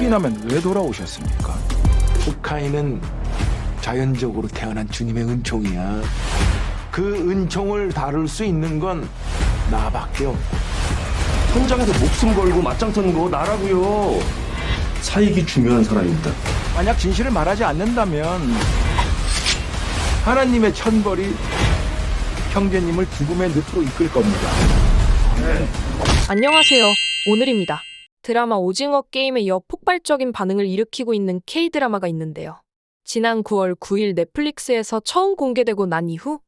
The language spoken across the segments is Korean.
수리남엔 왜 돌아오셨습니까? 북한인은 자연적으로 태어난 주님의 은총이야. 그 은총을 다룰 수 있는 건 나밖에 없고. 현장에서 목숨 걸고 맞짱 터는 거 나라고요. 사익이 중요한 사람입니다. 만약 진실을 말하지 않는다면 하나님의 천벌이 형제님을 죽음의 늪으로 이끌 겁니다. 안녕하세요. 오늘입니다. 드라마 오징어 게임에 이어 폭발적인 반응을 일으키고 있는 K-드라마가 있는데요. 지난 9월 9일 넷플릭스에서 처음 공개되고 난 이후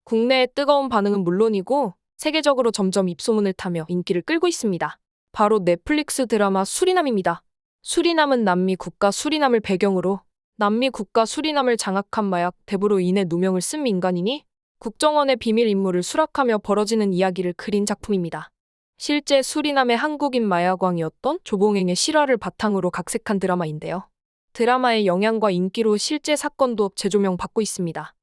국내의 뜨거운 반응은 물론이고 세계적으로 점점 입소문을 타며 인기를 끌고 있습니다. 바로 넷플릭스 드라마 수리남입니다. 수리남은 남미 국가 수리남을 배경으로 남미 국가 수리남을 장악한 마약 대부로 인해 누명을 쓴 민간인이 국정원의 비밀 임무를 수락하며 벌어지는 이야기를 그린 작품입니다. 실제 수리남의 한국인 마약왕이었던 조봉행의 실화를 바탕으로 각색한 드라마인데요. 드라마의 영향과 인기로 실제 사건도 재조명 받고 있습니다.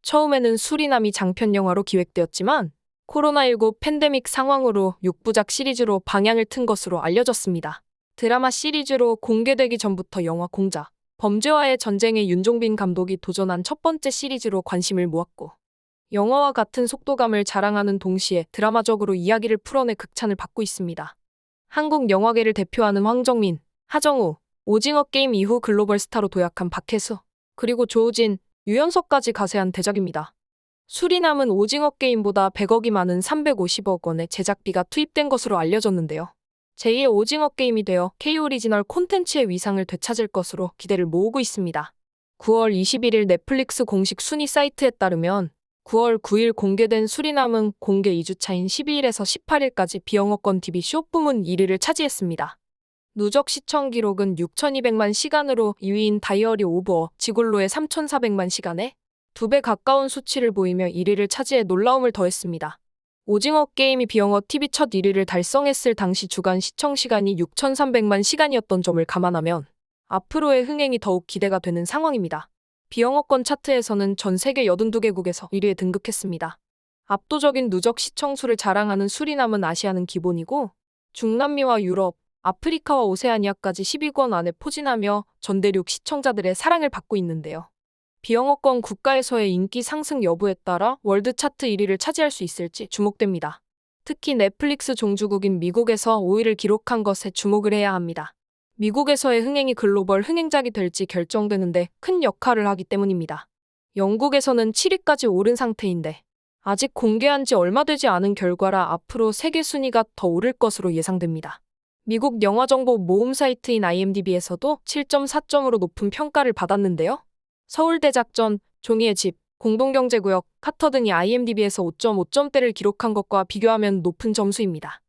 처음에는 수리남이 장편 영화로 기획되었지만 코로나19 팬데믹 상황으로 6부작 시리즈로 방향을 튼 것으로 알려졌습니다. 드라마 시리즈로 공개되기 전부터 영화 공자, 범죄와의 전쟁에 윤종빈 감독이 도전한 첫 번째 시리즈로 관심을 모았고 영화와 같은 속도감을 자랑하는 동시에 드라마적으로 이야기를 풀어내 극찬을 받고 있습니다. 한국 영화계를 대표하는 황정민, 하정우, 오징어 게임 이후 글로벌 스타로 도약한 박혜수, 그리고 조우진, 유연석까지 가세한 대작입니다. 수리남은 오징어 게임보다 100억이 많은 350억 원의 제작비가 투입된 것으로 알려졌는데요. 제2의 오징어 게임이 되어 K-오리지널 콘텐츠의 위상을 되찾을 것으로 기대를 모으고 있습니다. 9월 21일 넷플릭스 공식 순위 사이트에 따르면 9월 9일 공개된 수리남은 공개 2주차인 12일에서 18일까지 비영어권 TV 쇼 부문 1위를 차지했습니다. 누적 시청 기록은 6,200만 시간으로 2위인 다이어리 오브 어 지골로의 3,400만 시간에 2배 가까운 수치를 보이며 1위를 차지해 놀라움을 더했습니다. 오징어 게임이 비영어 TV 첫 1위를 달성했을 당시 주간 시청 시간이 6,300만 시간이었던 점을 감안하면 앞으로의 흥행이 더욱 기대가 되는 상황입니다. 비영어권 차트에서는 전 세계 82개국에서 1위에 등극했습니다. 압도적인 누적 시청수를 자랑하는 수리남은 아시아는 기본이고 중남미와 유럽, 아프리카와 오세아니아까지 10위권 안에 포진하며 전 대륙 시청자들의 사랑을 받고 있는데요. 비영어권 국가에서의 인기 상승 여부에 따라 월드 차트 1위를 차지할 수 있을지 주목됩니다. 특히 넷플릭스 종주국인 미국에서 5위를 기록한 것에 주목을 해야 합니다. 미국에서의 흥행이 글로벌 흥행작이 될지 결정되는데 큰 역할을 하기 때문입니다. 영국에서는 7위까지 오른 상태인데 아직 공개한 지 얼마 되지 않은 결과라 앞으로 세계 순위가 더 오를 것으로 예상됩니다. 미국 영화정보 모음 사이트인 IMDb에서도 7.4점으로 높은 평가를 받았는데요. 서울대작전, 종이의 집, 공동경제구역, 카터 등이 IMDb에서 5.5점대를 기록한 것과 비교하면 높은 점수입니다.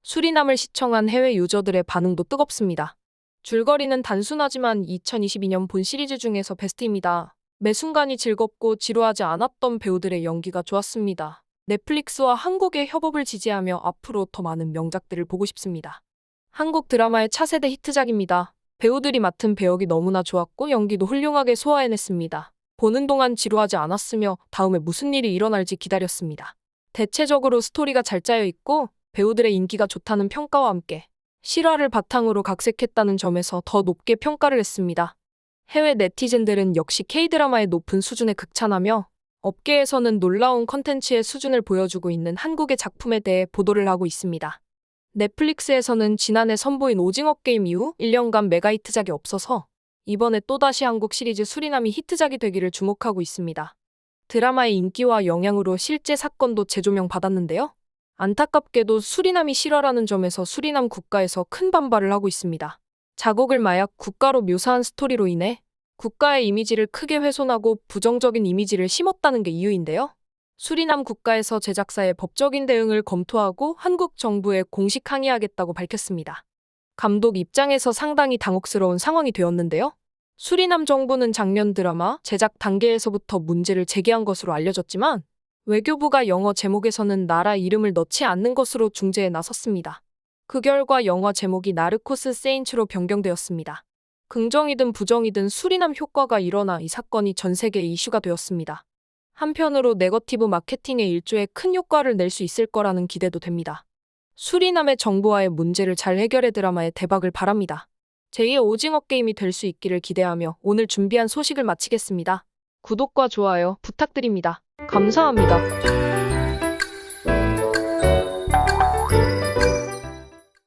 수리남을 시청한 해외 유저들의 반응도 뜨겁습니다. 줄거리는 단순하지만 2022년 본 시리즈 중에서 베스트입니다. 매 순간이 즐겁고 지루하지 않았던 배우들의 연기가 좋았습니다. 넷플릭스와 한국의 협업을 지지하며 앞으로 더 많은 명작들을 보고 싶습니다. 한국 드라마의 차세대 히트작입니다. 배우들이 맡은 배역이 너무나 좋았고 연기도 훌륭하게 소화해냈습니다. 보는 동안 지루하지 않았으며 다음에 무슨 일이 일어날지 기다렸습니다. 대체적으로 스토리가 잘 짜여 있고 배우들의 인기가 좋다는 평가와 함께 실화를 바탕으로 각색했다는 점에서 더 높게 평가를 했습니다. 해외 네티즌들은 역시 K-드라마의 높은 수준에 극찬하며 업계에서는 놀라운 컨텐츠의 수준을 보여주고 있는 한국의 작품에 대해 보도를 하고 있습니다. 넷플릭스에서는 지난해 선보인 오징어 게임 이후 1년간 메가히트작이 없어서 이번에 또다시 한국 시리즈 수리남이 히트작이 되기를 주목하고 있습니다. 드라마의 인기와 영향으로 실제 사건도 재조명 받았는데요. 안타깝게도 수리남이 실화라는 점에서 수리남 국가에서 큰 반발을 하고 있습니다. 자국을 마약 국가로 묘사한 스토리로 인해 국가의 이미지를 크게 훼손하고 부정적인 이미지를 심었다는 게 이유인데요. 수리남 국가에서 제작사의 법적인 대응을 검토하고 한국 정부에 공식 항의하겠다고 밝혔습니다. 감독 입장에서 상당히 당혹스러운 상황이 되었는데요. 수리남 정부는 작년 드라마 제작 단계에서부터 문제를 제기한 것으로 알려졌지만 외교부가 영어 제목에서는 나라 이름을 넣지 않는 것으로 중재에 나섰습니다. 그 결과 영화 제목이 나르코스 세인츠로 변경되었습니다. 긍정이든 부정이든 수리남 효과가 일어나 이 사건이 전 세계 이슈가 되었습니다. 한편으로 네거티브 마케팅에 일조에 큰 효과를 낼 수 있을 거라는 기대도 됩니다. 수리남의 정부와의 문제를 잘 해결해 드라마의 대박을 바랍니다. 제2의 오징어 게임이 될 수 있기를 기대하며 오늘 준비한 소식을 마치겠습니다. 구독과 좋아요 부탁드립니다. 감사합니다.